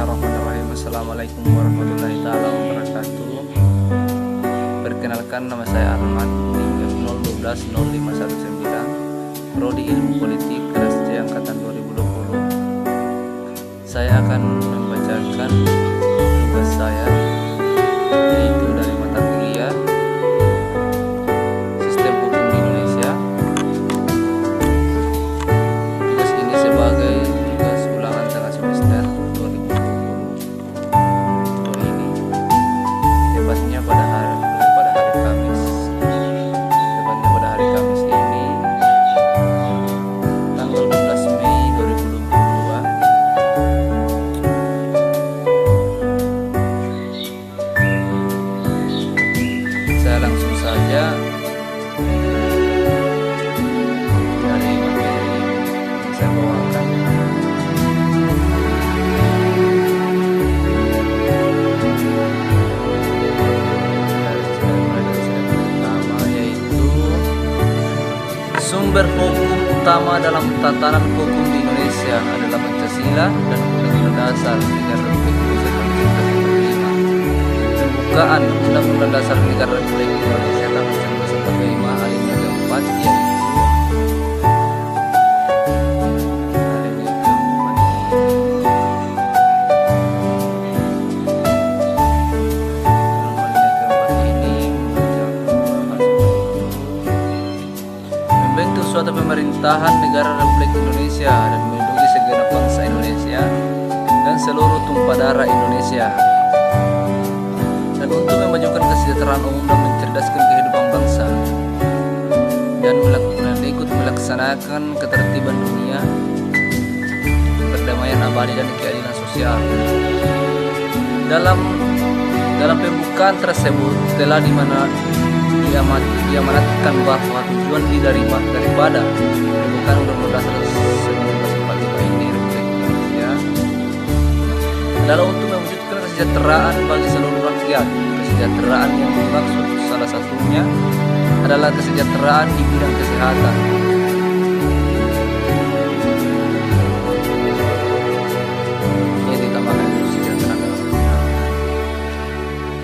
Bismillahirrahmanirrahim. Assalamualaikum warahmatullahi taala wabarakatuh. Perkenalkan, nama saya Ahmad, NIM 0120519, Prodi Ilmu Politik, kelas C angkatan 2020. Saya akan membacakan tugas saya, yaitu dari mata kuliah Sistem Hukum di Indonesia. Tugas ini sebagai tugas ulangan tengah semester 2020 ini, tepatnya pada hari Kamis. Tepatnya pada hari Kamis ini, tanggal 12 Mei 2022. Saya langsung saja dari materi yang saya bawakan. Pertama, yaitu sumber hukum utama dalam tatanan hukum di Indonesia adalah Pancasila dan Undang-Undang Dasar Negara Republik Indonesia tahun 1945. Pembukaan Undang-Undang Dasar Negara Republik Indonesia tahun 1945 alinea keempat, yaitu membentuk suatu pemerintahan negara Republik Indonesia dan melindungi segenap bangsa Indonesia dan seluruh tumpah darah Indonesia, dan untuk memajukan kesejahteraan umum dan mencerdaskan kehidupan bangsa, dan ikut melaksanakan ketertiban dunia, perdamaian abadi dan keadilan sosial. Dalam pembukaan tersebut telah diamanatkan bahwa tujuan daripada pembukaan Undang-Undang Dasar 1945 ini Republik Indonesia adalah untuk mewujudkan kesejahteraan bagi seluruh rakyat. Kesejahteraan yang dimaksud salah satunya adalah kesejahteraan di bidang kesehatan.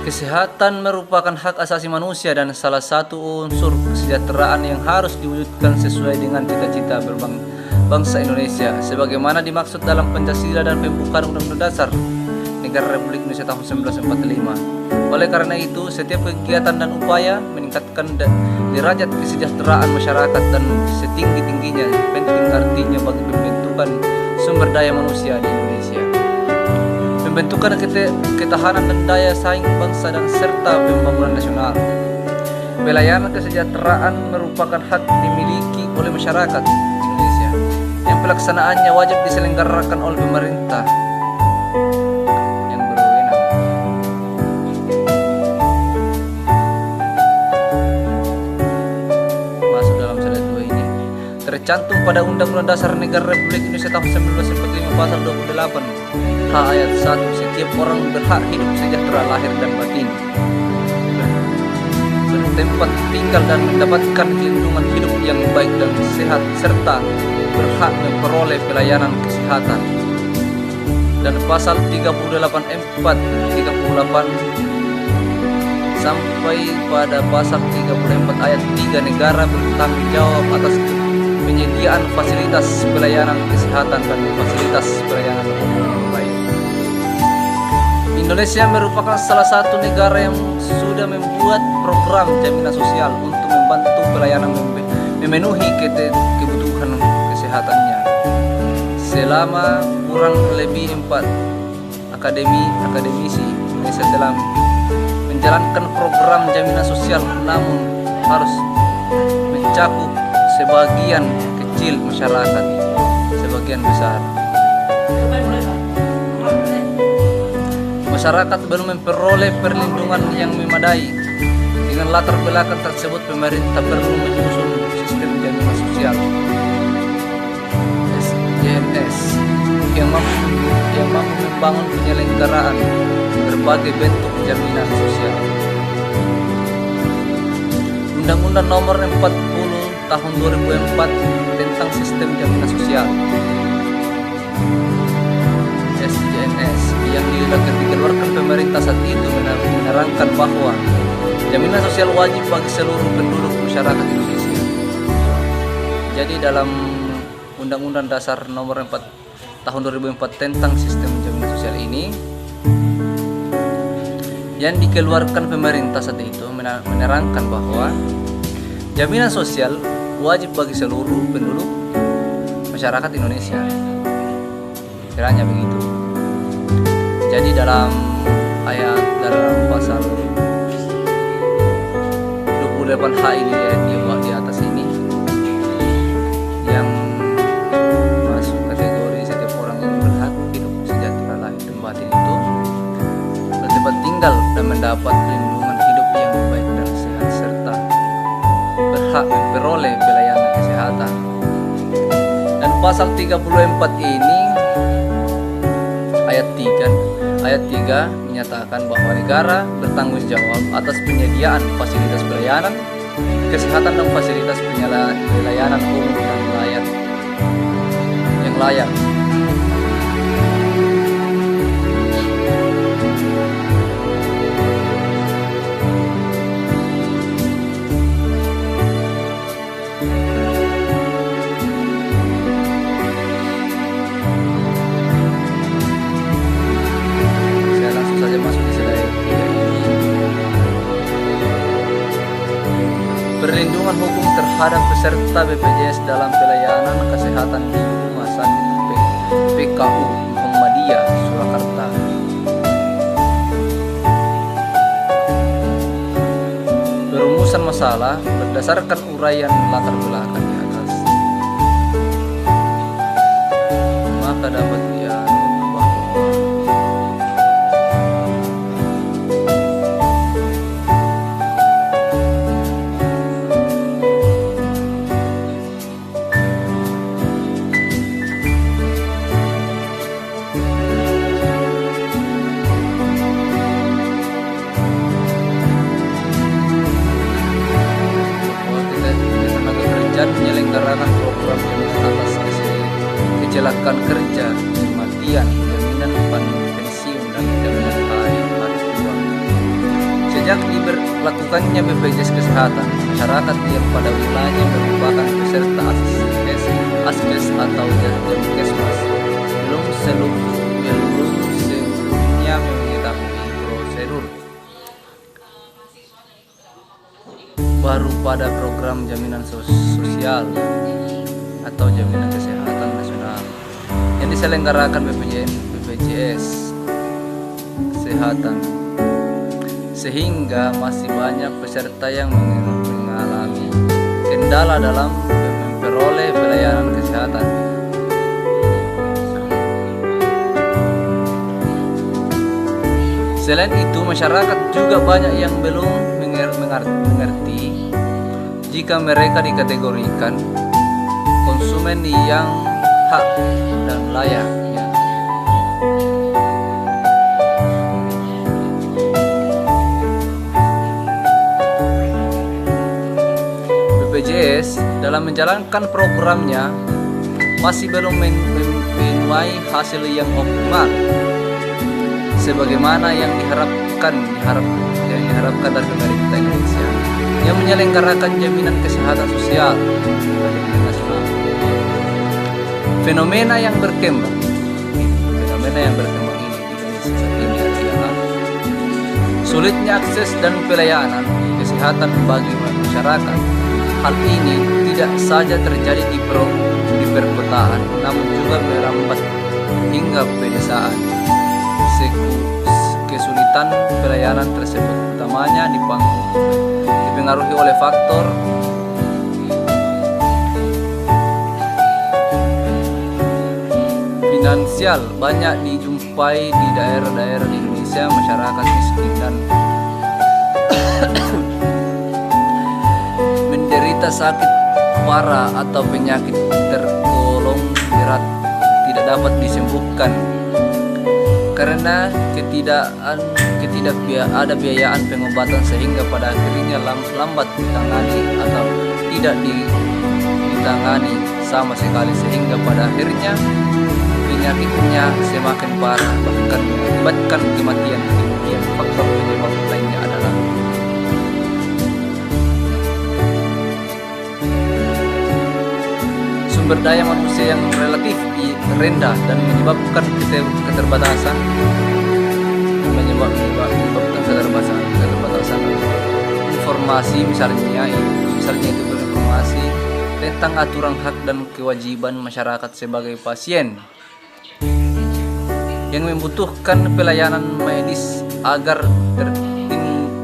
Kesehatan merupakan hak asasi manusia dan salah satu unsur kesejahteraan yang harus diwujudkan sesuai dengan cita-cita bangsa Indonesia sebagaimana dimaksud dalam Pancasila dan pembukaan Undang-Undang Dasar Negara Republik Indonesia tahun 1945. Oleh karena itu, setiap kegiatan dan upaya meningkatkan derajat kesejahteraan masyarakat dan setinggi-tingginya penting artinya bagi pembentukan sumber daya manusia di Indonesia, pembentukan ketahanan dan daya saing bangsa dan serta pembangunan nasional. Pelayanan kesejahteraan merupakan hak dimiliki oleh masyarakat Indonesia yang pelaksanaannya wajib diselenggarakan oleh pemerintah yang berwenang. Masuk dalam slide 2 ini tercantum pada Undang-Undang Dasar Negara Republik Indonesia tahun 1945 pasal 28 H ayat 1, setiap orang berhak hidup sejahtera lahir dan batin, bertempat tinggal dan mendapatkan lindungan hidup yang baik dan sehat, serta berhak memperoleh pelayanan kesehatan. Dan pasal 38 sampai pada pasal 34 ayat 3, negara bertanggung jawab atas penyediaan fasilitas pelayanan kesehatan dan fasilitas pelayanan umum yang baik. Indonesia merupakan salah satu negara yang sudah membuat program jaminan sosial untuk membantu pelayanan memenuhi kebutuhan kesehatannya. Selama kurang lebih 4 akademisi Indonesia telah menjalankan program jaminan sosial, namun harus mencakup sebagian kecil masyarakat, sebagian besar masyarakat belum memperoleh perlindungan yang memadai. Dengan latar belakang tersebut, pemerintah perlu menyusun sistem jaminan sosial SJNS yang mampu membangun penyelenggaraan berbagai bentuk jaminan sosial. Undang-Undang Nomor 40 Tahun 2004 tentang Sistem Jaminan Sosial SJNS saat itu menerangkan bahwa jaminan sosial wajib bagi seluruh penduduk masyarakat Indonesia. Jadi dalam Undang-Undang Dasar Nomor 4 Tahun 2004 tentang sistem jaminan sosial ini yang dikeluarkan pemerintah saat itu menerangkan bahwa jaminan sosial wajib bagi seluruh penduduk masyarakat Indonesia. Kiranya begitu. Jadi dalam pasal 28H ini di atas ini yang masuk kategori setiap orang yang berhak hidup sejahtera lahir dan batin itu bertempat tinggal dan mendapat perlindungan hidup yang baik dan sehat serta berhak memperoleh pelayanan kesehatan. Dan pasal 34 ini ayat 3 menyatakan bahwa negara bertanggung jawab atas penyediaan fasilitas pelayanan kesehatan dan fasilitas pelayanan umum yang layak. Perlindungan hukum terhadap peserta BPJS dalam pelayanan kesehatan di Rumah Sakit PKU Muhammadiyah Surakarta. Perumusan masalah berdasarkan uraian latar belakang di atas, maka dapat menyelenggarakan program jaminan atas kecelakaan kerja, kematian, jaminan pensiun dan jaminan hari tua. Sejak diberlakukannya BPJS Kesehatan, masyarakat yang pada wilayahnya merupakan peserta Askes atau Jamkesmas belum seluruhnya mengetahui prosedur baru pada program jaminan sosial atau jaminan kesehatan nasional yang diselenggarakan BPJS Kesehatan, sehingga masih banyak peserta yang mengalami kendala dalam memperoleh pelayanan kesehatan. Selain itu, masyarakat juga banyak yang belum mengerti jika mereka dikategorikan konsumen yang hak dan layak. BPJS dalam menjalankan programnya masih belum menuai hasil yang optimal sebagaimana yang diharapkan dari pemerintah Indonesia yang menyelenggarakan jaminan kesehatan sosial nasional. Fenomena yang berkembang ini di Indonesia saat ini adalah sulitnya akses dan pelayanan kesehatan bagi masyarakat. Hal ini tidak saja terjadi di perkotaan, namun juga merambat hingga pedesaan. Kesulitan pelayanan tersebut utamanya dipengaruhi oleh faktor finansial. Banyak dijumpai di daerah-daerah di Indonesia masyarakat miskin dan menderita sakit parah atau penyakit tergolong berat tidak dapat disembuhkan karena ada biayaan pengobatan, sehingga pada akhirnya lambat ditangani atau tidak ditangani sama sekali, sehingga pada akhirnya penyakitnya semakin parah bahkan mengakibatkan kematian faktor penyebab lainnya adalah sumber daya manusia yang relatif rendah dan menyebabkan keterbatasan informasi, misalnya itu berinformasi tentang aturan hak dan kewajiban masyarakat sebagai pasien yang membutuhkan pelayanan medis agar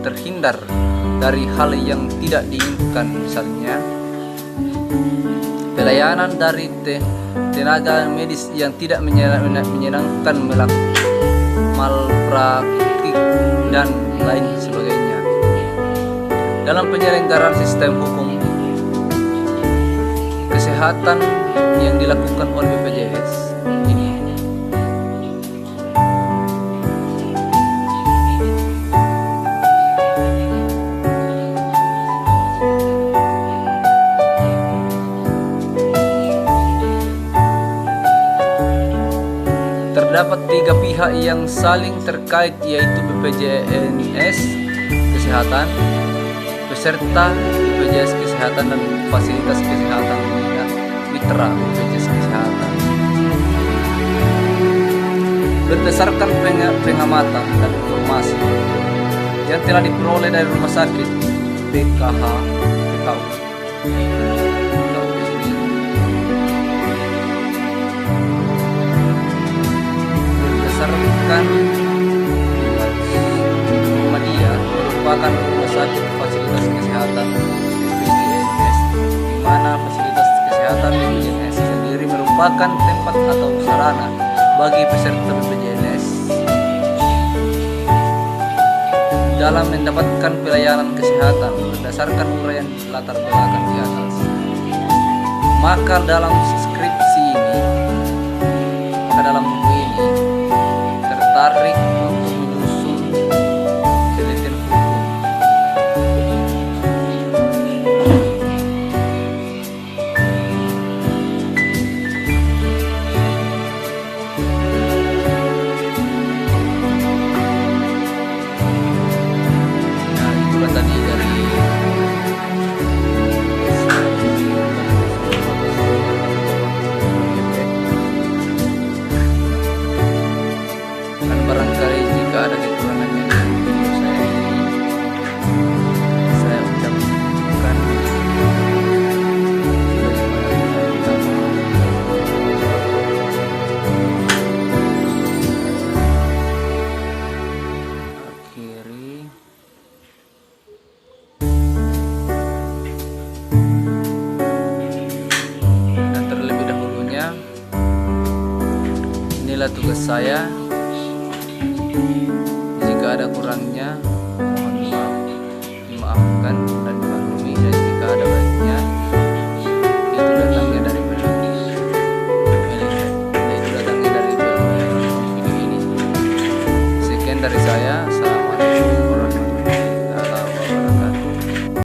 terhindar dari hal yang tidak diinginkan, misalnya pelayanan dari tenaga medis yang tidak menyenangkan, malpraktik dan lain sebagainya. Dalam penyelenggaraan sistem hukum kesehatan yang dilakukan oleh BPJS ini, terdapat 3 pihak yang saling terkait, yaitu BPJS Kesehatan, peserta BPJS Kesehatan, dan fasilitas kesehatan mitra BPJS Kesehatan. Berdasarkan pengamatan dan informasi yang telah diperoleh dari rumah sakit PKU, berdasarkan Muhammadiyah merupakan rumah sakit fasilitas kesehatan BPJS, di mana fasilitas kesehatan BPJS sendiri merupakan tempat atau sarana bagi peserta BPJS dalam mendapatkan pelayanan kesehatan berdasarkan uraian latar belakang di atas. Maka dalam skripsi ini, dalam buku ini tertarik untuk menyusun penelitian hukum. Nah, itulah tadi dari dan barangkali jika ada kekurangannya di video saya ini, saya ucapkan sebagaimana minta maaf. Akhiri dan terlebih dahulunya, inilah tugas saya. Jika ada kurangnya, mohon maaf, dimaafkan dan